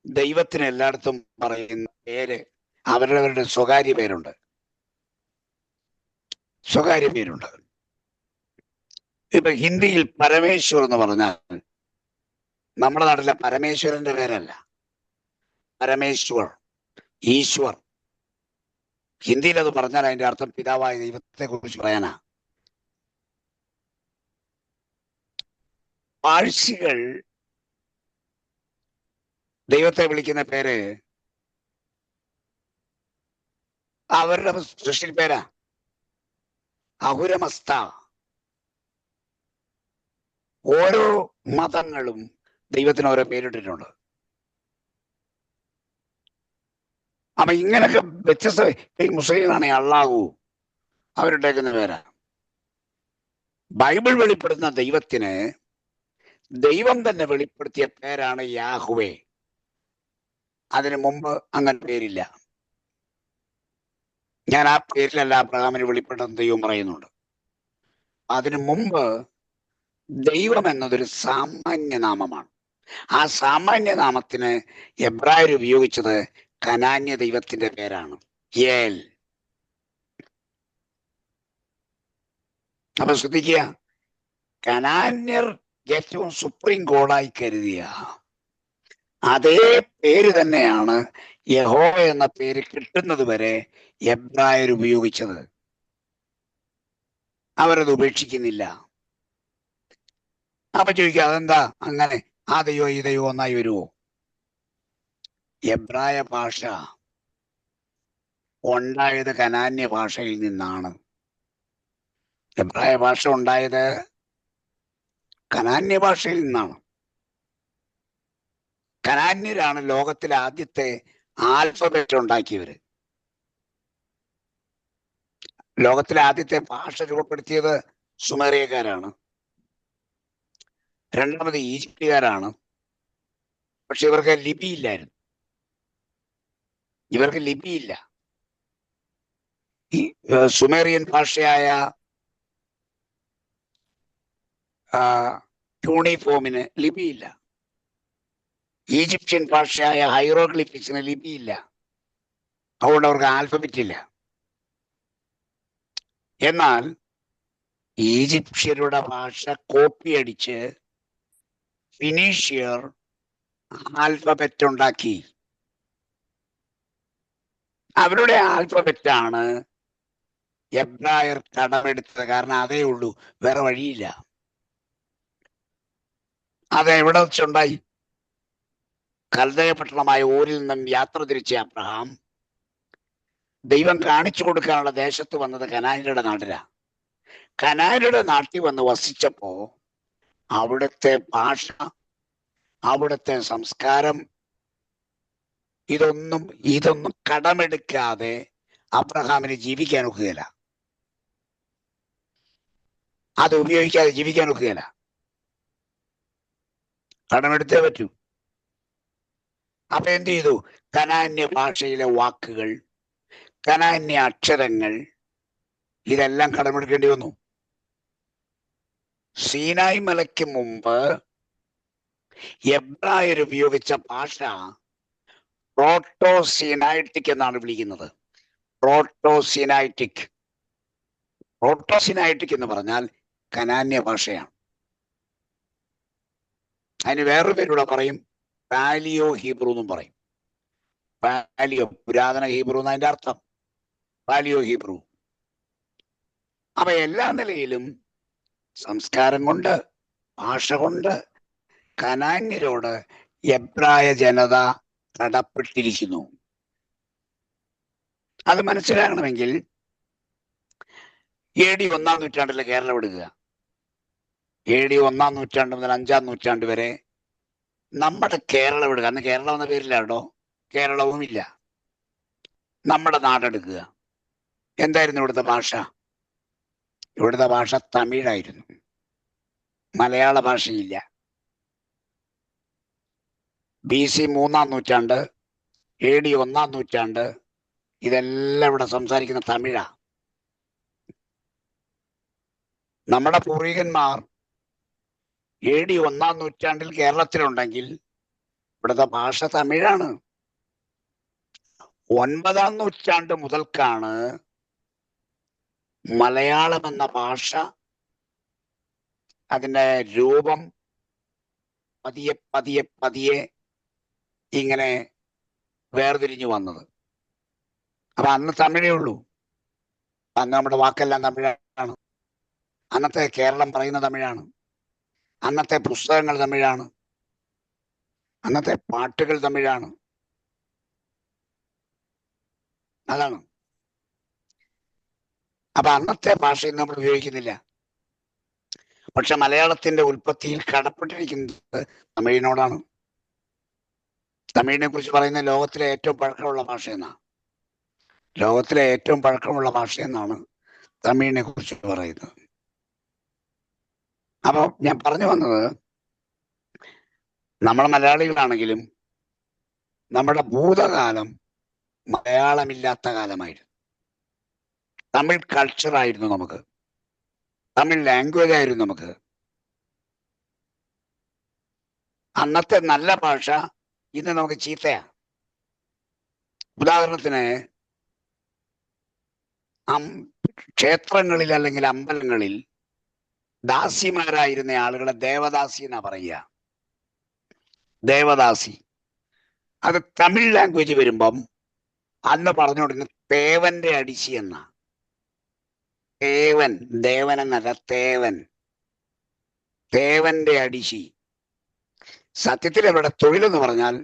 ദൈവത്തിന് എല്ലായിടത്തും പറയുന്ന പേര് അവരവരുടെ സ്വകാര്യ പേരുണ്ട്. സ്വകാര്യ പേരുണ്ട്. ഇപ്പൊ ഹിന്ദിയിൽ പരമേശ്വർ എന്ന് പറഞ്ഞാൽ നമ്മുടെ നാട്ടിലെ പരമേശ്വരന്റെ പേരല്ല, പരമേശ്വർ, ഈശ്വർ. ഹിന്ദിയിൽ അത് പറഞ്ഞാൽ അതിന്റെ അർത്ഥം പിതാവായ ദൈവത്തെ കുറിച്ച് പറയാനാ. പാഴ്സികൾ ദൈവത്തെ വിളിക്കുന്ന പേര് അവരുടെ സൃഷ്ടി പേരാ, അഹുരമസ്ത. ഓരോ മതങ്ങളും ദൈവത്തിന് ഓരോ പേരിട്ടിട്ടുണ്ട്. അപ്പൊ ഇങ്ങനൊക്കെ വ്യത്യസ്ത, മുസ്ലിങ്ങളാണെങ്കിൽ അള്ളാഹു, അവരുടേക്കുന്ന പേരാ. ബൈബിൾ വെളിപ്പെടുത്തുന്ന ദൈവത്തിന് ദൈവം തന്നെ വെളിപ്പെടുത്തിയ പേരാണ് യാഹുവേ. അതിനു മുമ്പ് അങ്ങനെ പേരില്ല. ഞാൻ ആ പേരിലല്ല അബ്രഹാമിന് വെളിപ്പെടുന്ന ദൈവം പറയുന്നുണ്ട്. അതിനു മുമ്പ് ദൈവം എന്നതൊരു സാമാന്യ നാമമാണ്. ആ സാമാന്യ നാമത്തിന് എബ്രായർ ഉപയോഗിച്ചത് കനാന്യ ദൈവത്തിന്റെ പേരാണ് ഏൽ. അപ്പൊ ശ്രദ്ധിക്കുക, കനാന്യർ ഏറ്റവും സുപ്രീം ഗോഡായി കരുതിയ അതേ പേര് തന്നെയാണ് യഹോവ എന്ന പേര് കിട്ടുന്നത് വരെ എബ്രായർ ഉപയോഗിച്ചത്. അവരത് ഉപേക്ഷിക്കുന്നില്ല. അപ്പൊ ചോദിക്കുക, അതെന്താ അങ്ങനെ? ആ ദൈവം ഈ ദൈവം ഒന്നായി വരുമോ? എബ്രായ ഭാഷ ഉണ്ടായത് കനാന്യ ഭാഷയിൽ നിന്നാണ്. എബ്രായ ഭാഷ ഉണ്ടായത് കനാന്യ ഭാഷയിൽ നിന്നാണ്. കനാന്യരാണ് ലോകത്തിലെ ആദ്യത്തെ ആൽഫബറ്റ് ഉണ്ടാക്കിയവര്. ലോകത്തിലെ ആദ്യത്തെ ഭാഷ രൂപപ്പെടുത്തിയത് സുമേറിയക്കാരാണ്. രണ്ടാമത് ഈജിപ്തുകാരാണ്. പക്ഷെ ഇവർക്ക് ലിപിയില്ലായിരുന്നു. ഇവർക്ക് ലിപിയില്ല. ഈ സുമേറിയൻ ഭാഷയായ യൂണിഫോമിന് ലിപിയില്ല. ഈജിപ്ഷ്യൻ ഭാഷയായ ഹൈറോഗ്ലിഫിക്സിന് ലിപിയില്ല, അതുകൊണ്ട് അവർക്ക് ആൽഫബറ്റ് ഇല്ല. എന്നാൽ ഈജിപ്ഷ്യരുടെ ഭാഷ കോപ്പി അടിച്ച് ഫിനീഷ്യർ ആൽഫബറ്റ് ഉണ്ടാക്കി. അവരുടെ ആൽഫബറ്റാണ് എബ്രായർ കടമെടുത്തത്. കാരണം അതേ ഉള്ളൂ, വേറെ വഴിയില്ല. അത് എവിടെ വെച്ചുണ്ടായി? കൽദയ പട്ടണമായ ഊരിൽ നിന്നും യാത്ര തിരിച്ച അബ്രഹാം ദൈവം കാണിച്ചു കൊടുക്കാനുള്ള ദേശത്ത് വന്നത് കനാന്യരുടെ നാട്ടിലാ. കനാന്യരുടെ നാട്ടിൽ വന്ന് വസിച്ചപ്പോ അവിടുത്തെ ഭാഷ, അവിടുത്തെ സംസ്കാരം, ഇതൊന്നും കടമെടുക്കാതെ അബ്രഹാമിന് ജീവിക്കാൻ ഒക്കുകയില്ല. അത് ഉപയോഗിക്കാതെ ജീവിക്കാൻ ഒക്കുകയില്ല. കടമെടുത്തേ പറ്റൂ. അപ്പൊ എന്ത് ചെയ്തു? കനാന്യ ഭാഷയിലെ വാക്കുകൾ, കനാന്യ അക്ഷരങ്ങൾ, ഇതെല്ലാം കടമെടുക്കേണ്ടി വന്നു. സീനായ് മലയ്ക്ക് മുമ്പ് എബ്രായർ ഉപയോഗിച്ച ഭാഷ പ്രോട്ടോ സീനായിട്ടിക് എന്നാണ് വിളിക്കുന്നത്. പ്രോട്ടോ സീനായിട്ടിക് എന്ന് പറഞ്ഞാൽ കനാന്യ ഭാഷയാണ്. അതിന് വേറൊരു പേരൂടെ പറയും, പാലിയോ ഹീബ്രു എന്നും പറയും. പാലിയോ, പുരാതന ഹീബ്രു എന്ന് അതിന്റെ അർത്ഥം. Paleo Hebrew. അപ്പൊ എല്ലാ നിലയിലും സംസ്കാരം കൊണ്ട്, ഭാഷ കൊണ്ട് കനാന്യരോട് എബ്രായ ജനത കടപ്പെട്ടിരിക്കുന്നു. അത് മനസ്സിലാകണമെങ്കിൽ AD 1-ാം നൂറ്റാണ്ടിലെ കേരളം എടുക്കുക. AD 1-ാം നൂറ്റാണ്ട് മുതൽ 5-ാം നൂറ്റാണ്ട് വരെ നമ്മുടെ കേരളം എടുക്കുക. അന്ന് കേരളം എന്ന പേരിലാണോ? കേരളവും ഇല്ല. നമ്മുടെ നാടെടുക്കുക. എന്തായിരുന്നു ഇവിടുത്തെ ഭാഷ? ഇവിടുത്തെ ഭാഷ തമിഴായിരുന്നു. മലയാള ഭാഷയില്ല. BC 3-ാം നൂറ്റാണ്ട്, AD 1-ാം നൂറ്റാണ്ട്, ഇതെല്ലാം ഇവിടെ സംസാരിക്കുന്ന തമിഴാ. നമ്മുടെ പൂർവികന്മാർ AD 1-ാം നൂറ്റാണ്ടിൽ കേരളത്തിലുണ്ടെങ്കിൽ ഇവിടുത്തെ ഭാഷ തമിഴാണ്. 9-ാം നൂറ്റാണ്ട് മുതൽക്കാണ് മലയാളം എന്ന ഭാഷ, അതിൻ്റെ രൂപം പതിയെ പതിയെ പതിയെ ഇങ്ങനെ വേർതിരിഞ്ഞു വന്നത്. അപ്പൊ അന്ന് തമിഴേ ഉള്ളൂ. അന്ന് നമ്മുടെ വാക്കെല്ലാം തമിഴാണ്. അന്നത്തെ കേരളം പറയുന്ന തമിഴാണ്. അന്നത്തെ പുസ്തകങ്ങൾ തമിഴാണ്. അന്നത്തെ പാട്ടുകൾ തമിഴാണ്. അതാണ്. അപ്പൊ അന്നത്തെ ഭാഷയിൽ നമ്മൾ ഉപയോഗിക്കുന്നില്ല. പക്ഷെ മലയാളത്തിന്റെ ഉൽപ്പത്തിയിൽ കടപ്പെട്ടിരിക്കുന്നത് തമിഴിനോടാണ്. തമിഴിനെ കുറിച്ച് പറയുന്ന ലോകത്തിലെ ഏറ്റവും പഴക്കമുള്ള ഭാഷയെന്നാണ്. ലോകത്തിലെ ഏറ്റവും പഴക്കമുള്ള ഭാഷയെന്നാണ് തമിഴിനെ കുറിച്ച് പറയുന്നത്. അപ്പൊ ഞാൻ പറഞ്ഞു വന്നത്, നമ്മൾ മലയാളികളാണെങ്കിലും നമ്മുടെ ഭൂതകാലം മലയാളമില്ലാത്ത കാലമായിരുന്നു. തമിഴ് കൾച്ചറായിരുന്നു നമുക്ക്, തമിഴ് ലാംഗ്വേജ് ആയിരുന്നു നമുക്ക്. അന്നത്തെ നല്ല ഭാഷ ഇന്ന് നമുക്ക് ചീത്തയാ. ഉദാഹരണത്തിന് ക്ഷേത്രങ്ങളിൽ അല്ലെങ്കിൽ അമ്പലങ്ങളിൽ ദാസിമാരായിരുന്ന ആളുകളെ ദേവദാസി എന്നാ പറയുക. ദേവദാസി. അത് തമിഴ് ലാംഗ്വേജ് വരുമ്പം അന്ന് പറഞ്ഞുകൊണ്ടിരുന്ന തേവന്റെ അടിശി എന്നാ. തേവൻ, ദേവൻ എന്നല്ല, തേവൻ, തേവന്റെ അടിശി. സത്യത്തിൽ അവരുടെ തൊഴിലെന്ന് പറഞ്ഞാൽ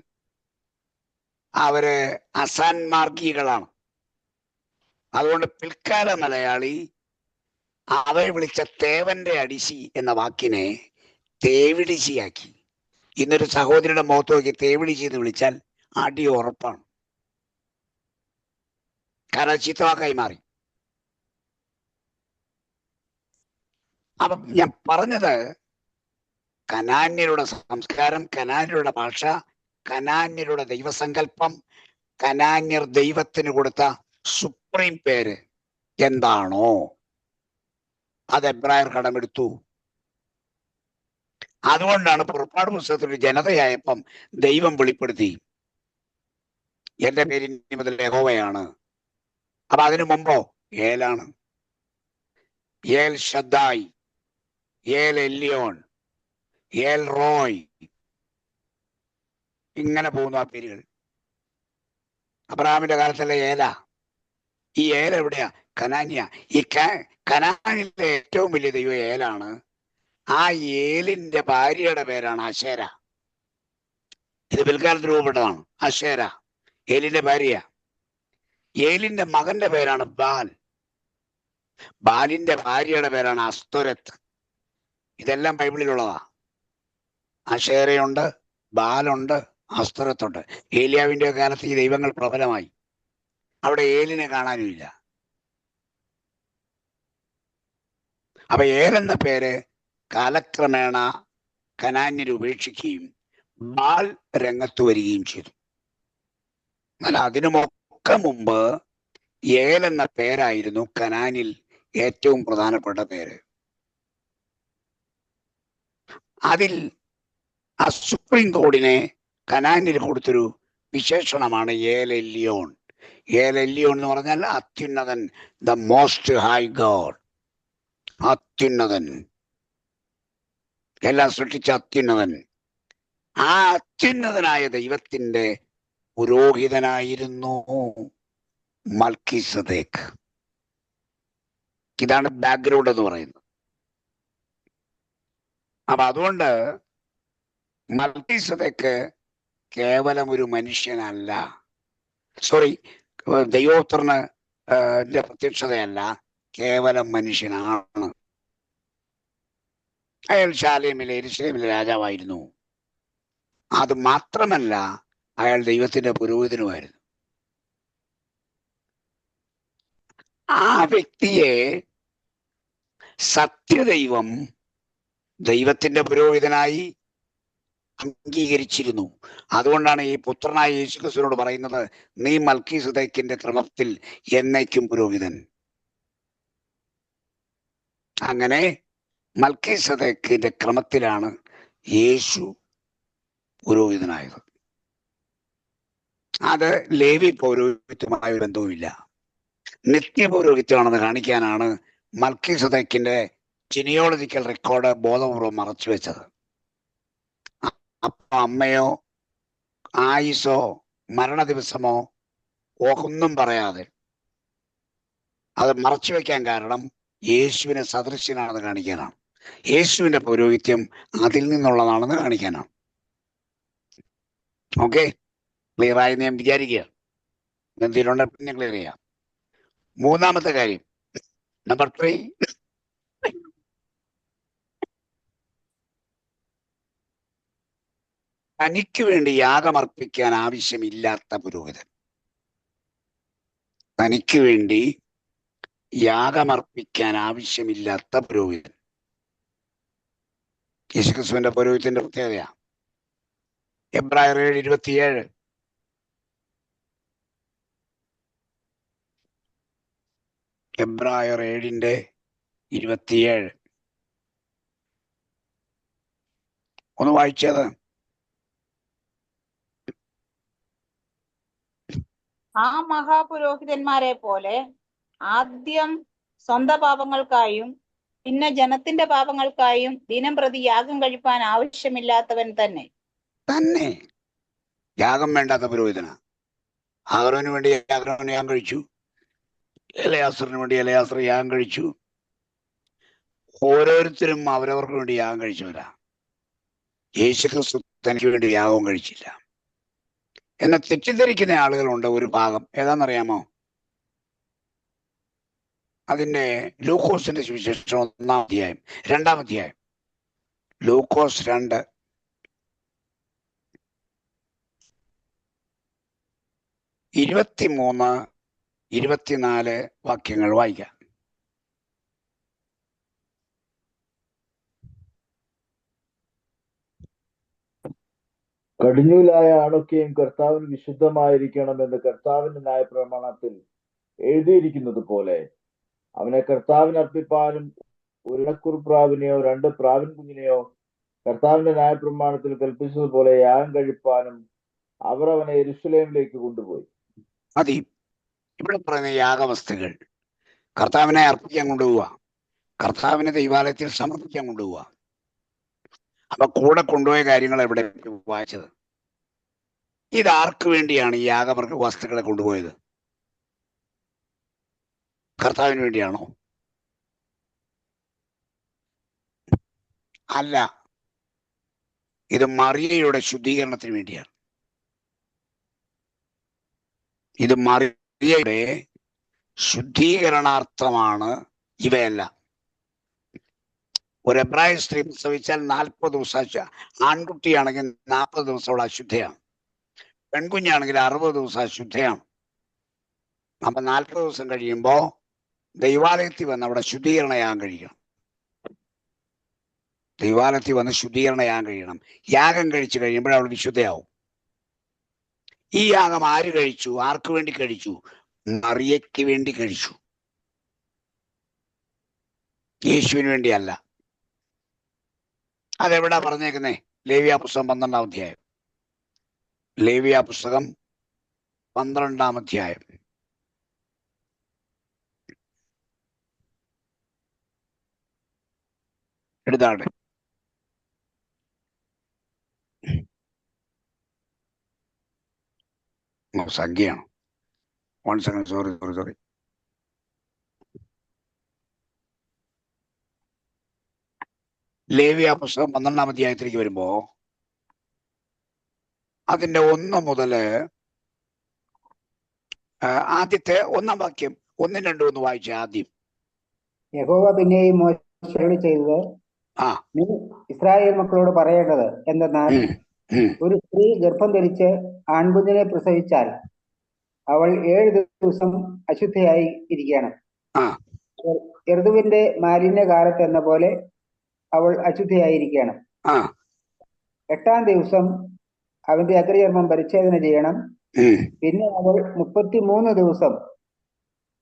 അവര് അസാൻമാർഗികളാണ്. അതുകൊണ്ട് പിൽക്കാല മലയാളി അവരെ വിളിച്ച തേവന്റെ അടിശി എന്ന വാക്കിനെ തേവിടിശിയാക്കി. ഇന്നൊരു സഹോദരിയുടെ മുഖത്ത് നോക്കി തേവിടിശി എന്ന് വിളിച്ചാൽ അടി ഉറപ്പാണ്. കാരണം ചീത്തവാക്കായി മാറി. അപ്പം ഞാൻ പറഞ്ഞത്, കനാന്യരുടെ സംസ്കാരം, കനാന്യരുടെ ഭാഷ, കനാന്യരുടെ ദൈവസങ്കല്പം, കനാന്യർ ദൈവത്തിന് കൊടുത്ത സുപ്രീം പേര് എന്താണോ അത് എബ്രായർ കടമെടുത്തു. അതുകൊണ്ടാണ് പുറപ്പാട് പുസ്തകത്തിൽ ഒരു ജനതയായപ്പം ദൈവം വെളിപ്പെടുത്തി, എന്റെ പേര് ഇനി മുതൽ യഹോവയാണ്. അപ്പൊ അതിനു മുമ്പോ ഏലാണ്, ഏൽ ഷദ്ദായ്, ഏൽ എല്യോൺ, ഏൽ റോയ്, ഇങ്ങനെ പോകുന്നു ആ പേരുകൾ. അബ്രഹാമിന്റെ കാലത്തല്ലേ ഏല. ഈ ഏല എവിടെയാ? കനാനിയ. ഈ കനാനിലെ ഏറ്റവും വലിയ ദൈവം ഏലാണ്. ആ ഏലിന്റെ ഭാര്യയുടെ പേരാണ് അശേര. ഇത് പിൽക്കാലത്ത് രൂപപ്പെട്ടതാണ്. അശേര ഏലിന്റെ ഭാര്യ. ഏലിന്റെ മകന്റെ പേരാണ് ബാൽ. ബാലിന്റെ ഭാര്യയുടെ പേരാണ് അസ്തുരത്ത്. ഇതെല്ലാം ബൈബിളിലുള്ളതാ. അശേരയുണ്ട്, ബാലുണ്ട്, അസ്തുരത്തുണ്ട്. ഏലിയാവിന്റെ കാലത്ത് ഈ ദൈവങ്ങൾ പ്രബലമായി. അവിടെ ഏലിനെ കാണാനുമില്ല. അപ്പൊ ഏലെന്ന പേര് കാലക്രമേണ കനാന്യർ ഉപേക്ഷിക്കുകയും ബാൽ രംഗത്ത് വരികയും ചെയ്തു. എന്നാൽ അതിനുമൊക്കെ മുമ്പ് ഏലെന്ന പേരായിരുന്നു കനാനിൽ ഏറ്റവും പ്രധാനപ്പെട്ട പേര്. അതിൽ ആ സുപ്രീം കോടതിനെ കനാനിൽ കൊടുത്തൊരു വിശേഷണമാണ് ഏൽ എല്യോൺ. ഏൽ എല്യോൺ എന്ന് പറഞ്ഞാൽ അത്യുന്നതൻ, ദ മോസ്റ്റ് ഹൈ ഗോഡ്. അത്യുന്നതൻ, എല്ലാം സൃഷ്ടിച്ച അത്യുന്നതൻ. ആ അത്യുന്നതനായ ദൈവത്തിന്റെ പുരോഹിതനായിരുന്നു മൽക്കീസദേക്ക്. ഇതാണ് ബാക്ക്ഗ്രൗണ്ട് എന്ന് പറയുന്നത്. അപ്പൊ അതുകൊണ്ട് മൽക്കീസദേക്ക് കേവലം ഒരു മനുഷ്യനല്ല, സോറി, ദൈവോത്രന് പ്രത്യക്ഷതയല്ല, കേവലം മനുഷ്യനാണ്. അയാൾ ശാലേമിലെ യെരൂശലേമിലെ രാജാവായിരുന്നു. അത് മാത്രമല്ല, അയാൾ ദൈവത്തിന്റെ പുരോഹിതനുമായിരുന്നു. ആ വ്യക്തിയെ സത്യദൈവം ദൈവത്തിന്റെ പുരോഹിതനായി അംഗീകരിച്ചിരുന്നു. അതുകൊണ്ടാണ് ഈ പുത്രനായ യേശുക്രിസ്തുവിനോട് പറയുന്നത്, നീ മൽക്കീസദേക്കിന്റെ ക്രമത്തിൽ എന്നേക്കും പുരോഹിതൻ. അങ്ങനെ മൽക്കീസദേക്കിന്റെ ക്രമത്തിലാണ് യേശു പുരോഹിതനായത്. അത് ലേവി പൗരോഹിത്യമായ ഒരു ബന്ധവുമില്ല, നിത്യപൗരോഹിത്യമാണെന്ന് കാണിക്കാനാണ് മൽക്കീസദേക്കിന്റെ ജിനിയോളജിക്കൽ റെക്കോർഡ് ബോധപൂർവം മറച്ചു വെച്ചത്. അപ്പ അമ്മയോ ആയുസോ മരണ ദിവസമോ ഒന്നും പറയാതെ അത് മറച്ചു വെക്കാൻ കാരണം യേശുവിനെ സദൃശ്യനാണെന്ന് കാണിക്കാനാണ്. യേശുവിന്റെ പൗരോഹിത്യം അതിൽ നിന്നുള്ളതാണെന്ന് കാണിക്കാനാണ്. ഓക്കെ, ക്ലിയർ ആയി ഞാൻ വിചാരിക്കുക. എന്തെങ്കിലും പിന്നെ ക്ലിയർ ചെയ്യാം. മൂന്നാമത്തെ കാര്യം, നമ്പർ 3, തനിക്ക് വേണ്ടി യാഗമർപ്പിക്കാൻ ആവശ്യമില്ലാത്ത പുരോഹിതൻ. തനിക്ക് വേണ്ടി യാഗമർപ്പിക്കാൻ ആവശ്യമില്ലാത്ത പുരോഹിതൻ യേശുക്രിസ്തുവിന്റെ പൗരോഹിത്യത്തിന്റെ പ്രത്യേകതയാണ്. എബ്രായർ 7:27. എബ്രായർ 7:27 ഒന്ന് വായിച്ചത്. ആ മഹാപുരോഹിതന്മാരെ പോലെ ആദ്യം സ്വന്തം പാപങ്ങൾക്കായും പിന്നെ ജനത്തിന്റെ പാപങ്ങൾക്കായും ദിനം പ്രതി യാഗം കഴിപ്പാൻ ആവശ്യമില്ലാത്തവൻ തന്നെ. യാഗം വേണ്ടാത്ത പുരോഹിതന. ആഹ്റോന് വേണ്ടി ആഹ്റോന് യാഗം കഴിച്ചു, എലയാസറിന് വേണ്ടി എലയാസർ യാഗം കഴിച്ചു. ഓരോരുത്തരും അവരവർക്ക് വേണ്ടി യാഗം കഴിച്ചവരാ. യേശുക്രിസ്തു തനിക്ക് വേണ്ടി യാഗവും കഴിച്ചില്ല. എന്നെ തെറ്റിദ്ധരിക്കുന്ന ആളുകളുണ്ട് ഒരു ഭാഗം. ഏതാണെന്നറിയാമോ? അതിന്റെ ലൂക്കോസിന്റെ സുവിശേഷം 1-ാം അധ്യായം 2-ാം അധ്യായം, ലൂക്കോസ് 2 23-24 വാക്യങ്ങൾ വായിക്കാം. കടിഞ്ഞൂലായ ആണൊക്കെയും കർത്താവിന് വിശുദ്ധമായിരിക്കണമെന്ന് കർത്താവിന്റെ ന്യായപ്രമാണത്തിൽ എഴുതിയിരിക്കുന്നത് പോലെ അവനെ കർത്താവിന് അർപ്പിപ്പാനും ഒരു ഇണക്കുറുപ്രാവിനെയോ 2 പ്രാവിൻ കുഞ്ഞിനെയോ കർത്താവിന്റെ ന്യായപ്രമാണത്തിൽ കൽപ്പിച്ചതുപോലെ യാഗം കഴിപ്പാനും അവർ അവനെ യെരൂശലേമിലേക്ക് കൊണ്ടുപോയി. മതി. ഇവിടെ പറയുന്ന യാഗവസ്തുക്കൾ കർത്താവിനെ അർപ്പിക്കാൻ കൊണ്ടുപോവുക, കർത്താവിനെ ദൈവാലയത്തിൽ സമർപ്പിക്കാൻ കൊണ്ടുപോവുക. അപ്പൊ കൂടെ കൊണ്ടുപോയ കാര്യങ്ങൾ എവിടെ വായിച്ചത്? ഇത് ആർക്ക് വേണ്ടിയാണ് ഈ വസ്തുക്കളെ കൊണ്ടുപോയത്? കർത്താവിന് വേണ്ടിയാണോ? അല്ല, ഇത് മറിയയുടെ ശുദ്ധീകരണത്തിന് വേണ്ടിയാണ്. ഇത് മറിയയുടെ ശുദ്ധീകരണാർത്ഥമാണ് ഇവയെല്ലാം. ഒരു എബ്രായ സ്ത്രീ പ്രസവിച്ചാൽ 40 ദിവസം, ആൺകുട്ടിയാണെങ്കിൽ 40 ദിവസമുള്ള അശുദ്ധയാണ്, പെൺകുഞ്ഞാണെങ്കിൽ 60 ദിവസം അശുദ്ധയാണ്. അപ്പൊ 40 ദിവസം കഴിയുമ്പോ ദൈവാലയത്തിൽ വന്ന് അവിടെ ശുദ്ധീകരണയാഗം കഴിക്കണം. ദൈവാലയത്തിൽ വന്ന് ശുദ്ധീകരണയാഗം കഴിയണം. യാഗം കഴിച്ചു കഴിയുമ്പോൾ അവൾ വിശുദ്ധയാവും. ഈ യാഗം ആര് കഴിച്ചു? ആർക്ക് വേണ്ടി കഴിച്ചു? മറിയയ്ക്ക് വേണ്ടി കഴിച്ചു, യേശുവിന് വേണ്ടിയല്ല. അതെവിടാ പറഞ്ഞേക്കുന്നേ? ലേവ്യ പുസ്തകം 12-ാം അധ്യായം. ലേവ്യ പുസ്തകം 12-ാം അധ്യായം. എടുത്താണ്. സംഖ്യയാണ്. 1 സെക്കൻഡ്, സോറി. ലേവ്യ പുസ്തകം 12-ാം അധ്യായത്തിലേക്ക് വരുമ്പോ അതിന്റെ 1 മുതൽ ആദ്യത്തെ 1-ാം വാക്യം 1, 2 ഒന്ന് വായിച്ച. ആദ്യം യഹോവ പിന്നെയും മോശയോട് ചെയ്തത്, നീ ഇസ്രായേൽ മക്കളോട് പറയേണ്ടത് എന്തെന്നാൽ, ഒരു സ്ത്രീ ഗർഭം ധരിച്ച് ആൺകുഞ്ഞിനെ പ്രസവിച്ചാൽ അവൾ 7 ദിവസം അശുദ്ധയായി ഇരിക്കണം. ഋതുവിന്റെ മാലിന്യകാലത്ത് എന്ന പോലെ അവൾ അശുദ്ധയായിരിക്കണം. 8-ാം ദിവസം അവന്റെ അഗ്രചർമ്മം പരിച്ഛേദന ചെയ്യണം. പിന്നെ അവൾ 33 ദിവസം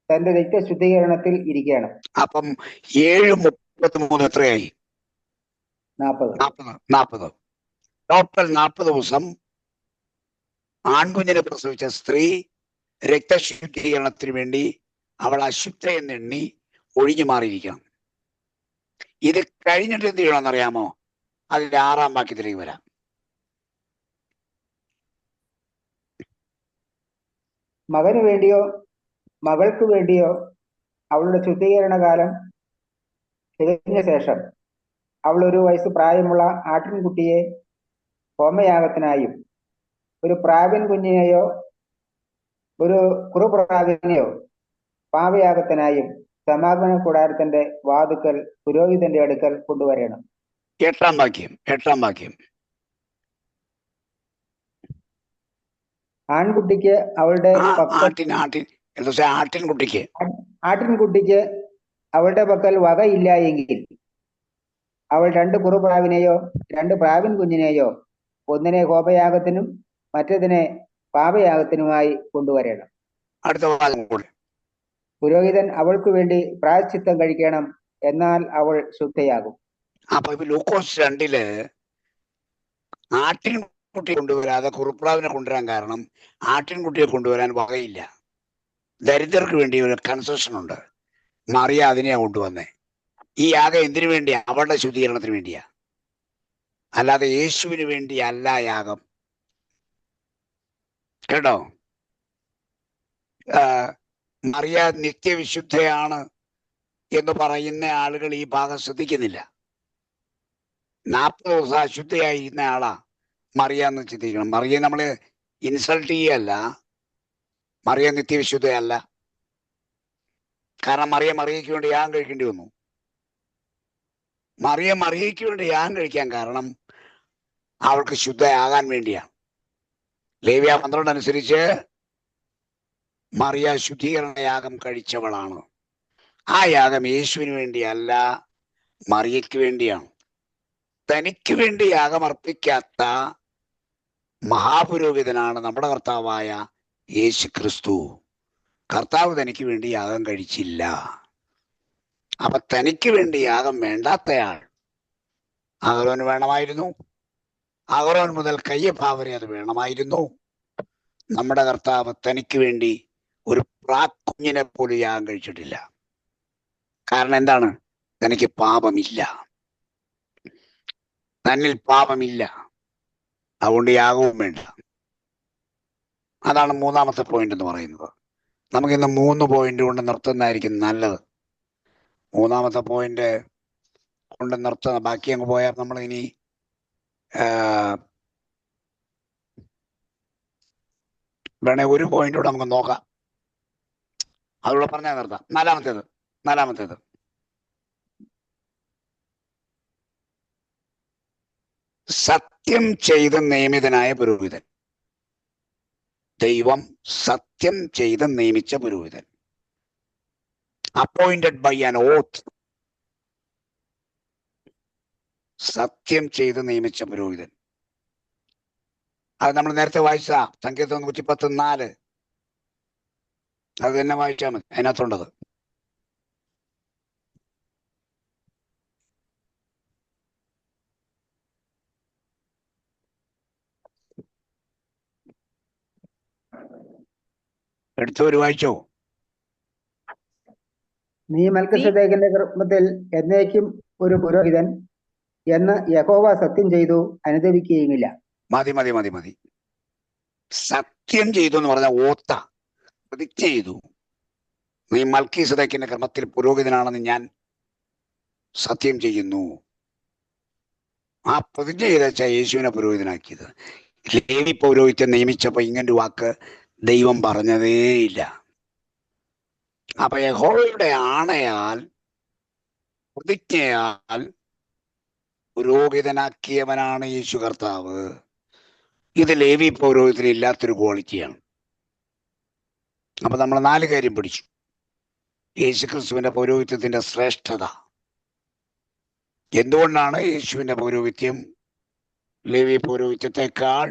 തന്റെ രക്തശുദ്ധീകരണത്തിൽ ഇരിക്കണം. അപ്പം 7-33 എത്രയായി? 40. ടോട്ടൽ 40 ദിവസം ആൺകുഞ്ഞിനെ പ്രസവിച്ച സ്ത്രീ രക്തശുദ്ധീകരണത്തിന് വേണ്ടി അവൾ അശുദ്ധ എന്നെണ്ണി ഒഴിഞ്ഞു മാറിയിരിക്കണം. ഇത് കഴിഞ്ഞിട്ട് എന്ത് ചെയ്യണമെന്നറിയാമോ? അതിന്റെ 6-ാം വാക്യത്തിലേക്ക് വരാം. മകന് വേണ്ടിയോ മകൾക്ക് വേണ്ടിയോ അവളുടെ ശുദ്ധീകരണ കാലം തികഞ്ഞ ശേഷം അവൾ 1 വയസ്സ് പ്രായമുള്ള ആട്ടിൻകുട്ടിയെ ഹോമയാഗത്തിനായും ഒരു പ്രാവിൻ കുഞ്ഞിനെയോ ഒരു കുറുപ്രാവിനെയോ പാപയാഗത്തിനായും സമാഗമന കൂടാരത്തിന്റെ വാതുക്കൽ പുരോഹിതന്റെ അടുക്കൽ കൊണ്ടുവരണം. 8-ാം വാക്യം. ആൺകുട്ടിക്ക് അവളുടെ ആട്ടിൻകുട്ടിക്ക് അവളുടെ പക്കൽ വകയില്ല എങ്കിൽ അവൾ 2 കുറുപ്രാവിനെയോ 2 പ്രാവിൻ കുഞ്ഞിനെയോ ഒന്നിനെ ഹോമയാഗത്തിനും മറ്റേതിനെ പാപയാഗത്തിനുമായി കൊണ്ടുവരണം. അടുത്ത ഭാഗം കൂടെ. പുരോഹിതൻ അവൾക്ക് വേണ്ടി പ്രായശ്ചിത്തം കഴിക്കണം, എന്നാൽ അവൾ ശുദ്ധയാകും. അപ്പൊ ലൂക്കോസ് 2-ല് ആട്ടിൻകുട്ടി കൊണ്ടുവരാതെ കുറുപ്രാവിനെ കൊണ്ടുവരാൻ കാരണം ആട്ടിൻകുട്ടിയെ കൊണ്ടുവരാൻ വകയില്ല. ദരിദ്രർക്ക് വേണ്ടി ഒരു കൺസെഷൻ ഉണ്ട്. മറിയ അതിനെയാ കൊണ്ടുവന്നേ. ഈ യാഗം എന്തിനു വേണ്ടിയാ? അവളുടെ ശുദ്ധീകരണത്തിന് വേണ്ടിയാ, അല്ലാതെ യേശുവിന് വേണ്ടി അല്ല യാഗം. കേട്ടോ? മറിയ നിത്യവിശുദ്ധയാണ് എന്ന് പറയുന്ന ആളുകൾ ഈ ഭാഗം ശ്രദ്ധിക്കുന്നില്ല. 40 ദിവസം അശുദ്ധയായിരുന്ന ആളാ മറിയ എന്ന് ചിന്തിക്കണം. മറിയെ നമ്മള് ഇൻസൾട്ട് ചെയ്യല്ല. മറിയ നിത്യവിശുദ്ധയല്ല. കാരണം മറിയയ്ക്ക് വേണ്ടി യാഗം കഴിക്കേണ്ടി വന്നു. മറിയയ്ക്ക് വേണ്ടി യാഗം കഴിക്കാൻ കാരണം അവൾക്ക് ശുദ്ധയാകാൻ വേണ്ടിയാണ്. ലേവ്യ 12 അനുസരിച്ച് മറിയ ശുദ്ധീകരണ യാഗം കഴിച്ചവളാണ്. ആ യാഗം യേശുവിന് വേണ്ടിയല്ല, മറിയയ്ക്ക് വേണ്ടിയാണ്. തനിക്ക് വേണ്ടി യാഗം അർപ്പിക്കാത്ത മഹാപുരോഹിതനാണ് നമ്മുടെ കർത്താവായ യേശു ക്രിസ്തു. കർത്താവ് തനിക്ക് വേണ്ടി യാഗം കഴിച്ചില്ല. അപ്പൊ തനിക്ക് വേണ്ടി യാഗം വേണ്ടാത്തയാൾ അഹരോന് വേണമായിരുന്നു. അഹരോൻ മുതൽ കയ്യപ്പ വരെ അത് വേണമായിരുന്നു. നമ്മുടെ കർത്താവ് തനിക്ക് വേണ്ടി ഒരു പ്രാക്കുഞ്ഞിനെ പോലും യാഗം കഴിച്ചിട്ടില്ല. കാരണം എന്താണ്? തനിക്ക് പാപമില്ല, തന്നിൽ പാപമില്ല. അതുകൊണ്ട് യാഗവും വേണ്ട. അതാണ് മൂന്നാമത്തെ പോയിന്റ് എന്ന് പറയുന്നത്. നമുക്കിന്ന് 3 പോയിന്റ് കൊണ്ട് നിർത്തുന്നതായിരിക്കും നല്ലത്. മൂന്നാമത്തെ പോയിന്റ് കൊണ്ട് നിർത്തുന്ന, ബാക്കി അങ്ങ് പോയാൽ നമ്മൾ ഇനി വേണേ ഒരു പോയിന്റ് കൂടെ നമുക്ക് നോക്കാം. അതുകൂടെ പറഞ്ഞാൽ നിർത്താം. നാലാമത്തേത് സത്യം ചെയ്ത് നിയമിതനായ പുരോഹിതൻ. ദൈവം സത്യം ചെയ്ത് നിയമിച്ച പുരോഹിതൻ. അപ്പോയിന്റഡ് ബൈ ആൻ ഓത്ത്. സത്യം ചെയ്ത് നിയമിച്ച പുരോഹിതൻ. അത് നമ്മൾ നേരത്തെ വായിച്ച സങ്കീർത്തനം 114 അത് തന്നെ വായിച്ചാൽ മതി, അതിനകത്തുണ്ടത്. എടുത്തവര് വായിച്ചോ? നീ മൽക്കീസേദെക്കിന്റെ കർമ്മത്തിൽ എന്നേക്കും ഒരു പുരോഹിതൻ എന്ന് യഹോവ സത്യം ചെയ്തു അനുദപിക്കുകയുമില്ല. മതി. സത്യം ചെയ്തു എന്ന് പറഞ്ഞ ഓത്ത പ്രതിജ്ഞ ചെയ്തു. നീ മൽക്കീസേദെക്കിന്റെ കർമ്മത്തിൽ പുരോഹിതനാണെന്ന് ഞാൻ സത്യം ചെയ്യുന്നു. ആ പ്രതിജ്ഞ ചെയ്ത യേശുവിനെ പുരോഹിതനാക്കിയത്. ലേവി പൗരോഹിത്യം നിയമിച്ചപ്പോ ഇങ്ങനൊരു വാക്ക് ദൈവം പറഞ്ഞതേയില്ല. അപ്പൊ യഹോവയുടെ ആണയാൽ പ്രതിജ്ഞയാൽ പുരോഹിതനാക്കിയവനാണ് യേശു കർത്താവ്. ഇത് ലേവി പൗരോഹിത്യത്തിന് ഇല്ലാത്തൊരു ക്വാളിറ്റിയാണ്. അപ്പൊ നമ്മൾ 4 കാര്യം പഠിച്ചു. യേശു ക്രിസ്തുവിന്റെ പൗരോഹിത്യത്തിന്റെ ശ്രേഷ്ഠത. എന്തുകൊണ്ടാണ് യേശുവിന്റെ പൗരോഹിത്യം ലേവി പൗരോഹിത്യത്തെക്കാൾ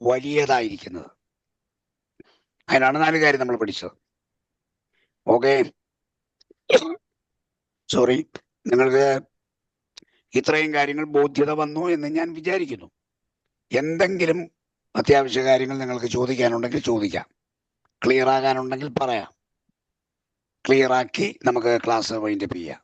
വലിയതായിരിക്കുന്നത്? അതിനാണ് 4 കാര്യം നമ്മൾ പഠിച്ചത്. ഓക്കെ, സോറി, നിങ്ങൾക്ക് ഇത്രയും കാര്യങ്ങൾ ബോധ്യത വന്നു എന്ന് ഞാൻ വിചാരിക്കുന്നു. എന്തെങ്കിലും അത്യാവശ്യ കാര്യങ്ങൾ നിങ്ങൾക്ക് ചോദിക്കാനുണ്ടെങ്കിൽ ചോദിക്കാം, ക്ലിയർ ആകാനുണ്ടെങ്കിൽ പറയാം. ക്ലിയർ ആക്കി നമുക്ക് ക്ലാസ് വൈൻഡപ്പ് ചെയ്യാം.